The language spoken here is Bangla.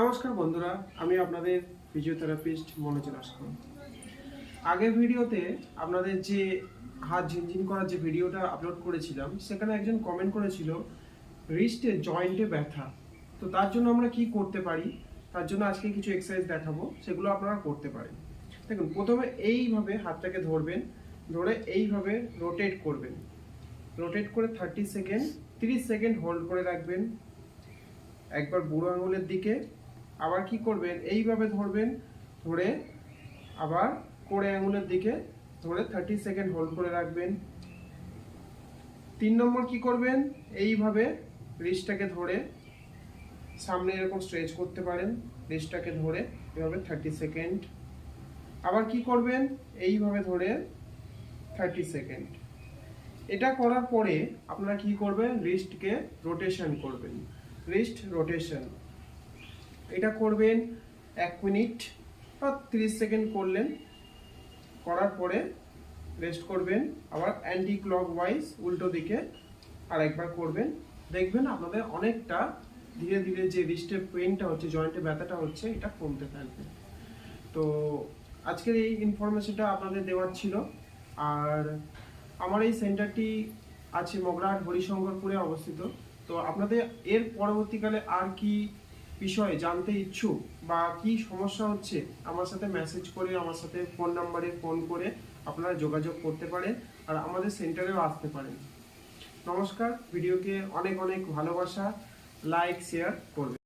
নমস্কার বন্ধুরা, আমি আপনাদের ফিজিওথেরাপিস্ট মনোজ লস্কর। আগের ভিডিওতে আপনাদের যে হাত ঝিনঝিন করার যে ভিডিওটা আপলোড করেছিলাম, সেখানে একজন কমেন্ট করেছিল রিস্টে জয়েন্টে ব্যথা। তো তার জন্য আমরা কি করতে পারি, তার জন্য আজকে কিছু এক্সারসাইজ দেখাবো, সেগুলো আপনারা করতে পারেন। দেখুন, প্রথমে এইভাবে হাতটাকে ধরবেন, ধরে এইভাবে রোটেট করবেন। রোটেট করে 30 সেকেন্ড হোল্ড করে রাখবেন একবার বুড়ো আঙুলের দিকে। আবার কি করবেন, এইভাবে ধরবেন, ধরে আবার কোড়ে আঙুলের দিকে ধরে 30 সেকেন্ড হোল্ড করে রাখবেন। 3 নম্বর কি করবেন, এইভাবে রিস্টটাকে ধরে সামনে এরকম স্ট্রেচ করতে পারেন, রিস্টটাকে ধরে এভাবে 30 সেকেন্ড। আবার কি করবেন, এইভাবে ধরে 30 সেকেন্ড। এটা করার পরে আপনারা কি করবেন, রিস্টকে রোটেশন করবেন। রিস্ট রোটেশন এটা করবেন 1 মিনিট বা 30 সেকেন্ড করলেন। করার পরে রেস্ট করবেন, আবার অ্যান্টি ক্লকওয়াইজ উল্টো দিকে আরেকবার করবেন। দেখবেন আপনাদের অনেকটা ধীরে ধীরে যে রিস্টের পেইনটা হচ্ছে, জয়েন্টে ব্যথাটা হচ্ছে, এটা কমতে থাকবে। তো আজকের এই ইনফরমেশনটা আপনাদের দেওয়ার ছিল। আর আমার এই সেন্টারটি আছে মগরাহাট হরিশঙ্করপুরে অবস্থিত। তো আপনাদের এর পরবর্তীকালে আর কি বিষয়ে জানতে ইচ্ছুক বা কি সমস্যা হচ্ছে, আমার সাথে মেসেজ করে, আমার সাথে ফোন নাম্বারে ফোন করে আপনারা যোগাযোগ করতে পারেন, আর আমাদের সেন্টারেও আসতে পারেন। নমস্কার, ভিডিওকে অনেক অনেক ভালোবাসা, লাইক শেয়ার করবেন।